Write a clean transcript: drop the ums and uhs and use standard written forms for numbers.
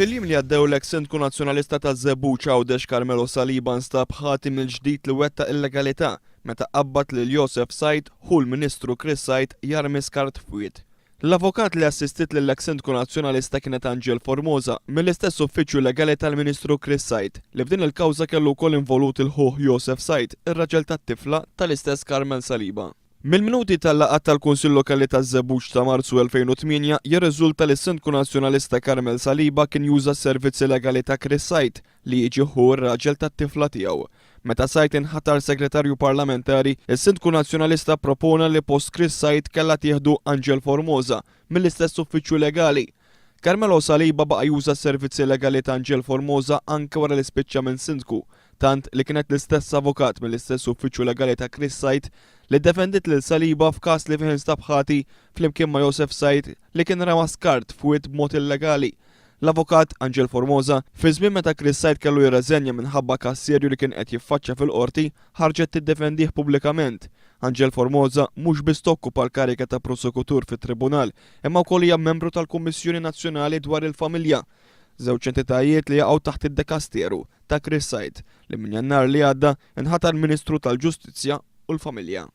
Fil-jiem li għaddew l-eks-Sindku Nazzjonalista ta' Żebbuġ Għawdex Carmelo Saliba nstab ħati mill-ġdid li wettaq illegalità meta qabad lil Joseph Said hu l-Ministru Chris Said jarmi skart fwied. L-avukat li assistit lill-eks-Sindku Nazzjonalista kienet Angel Formosa mill-istess uffiċċju legali tal-Ministru Chris Said li f'din il-kawża kellu wkoll involut il-ħuħ Joseph Said, ir-raġel tat-tifla tal-istess Carmel Saliba. Mill-minuti tal-laqgħat tal-Kunsill Lokali taż-Żebbuġ ta' Marzu 2008 jirriżulta li s-Sindku Nazzjonalista Carmel Saliba kien juża s-servizzi legali ta' Chris Said li jiġi hu r-raġel tat-tifla tiegħu. Meta Said inħatar segretarju parlamentari, is-Sindku Nazzjonalista propona li post Chris Said kellha tieħdu Angel Formosa mill-istess uffiċċju legali. Carmelo Saliba baqa' juża s-servizzi legali ta' Angel Formosa anke wara li spiċċa minn Sindku, tant li kienet l-istess avukat mill-istess uffiċċju legali ta' Chris Said li ddefendit lil Saliba f'każ li fih instab ħati flimkien ma' Joseph Said li kien rama skart f'wied b'mod illegali. L-avukat Angel Formosa fi żmien meta Chris Said kellu jirreżenja minħabba każ serju li kien qed jiffaċċja fil-qorti ħarġet tiddefendih pubblikament. Angel Formosa mhux biss tokkupa l-karika ta' prosekutur fit-tribunal, imma wkoll hija membru tal-Kummissjoni Nazzjonali dwar il-Familja, żewġ entitajiet li jaqgħu taħt id-Dekasteru ta' Chris Said li minn Jannar li għadda inħatar Ministru tal-Ġustizzja u l-Familja.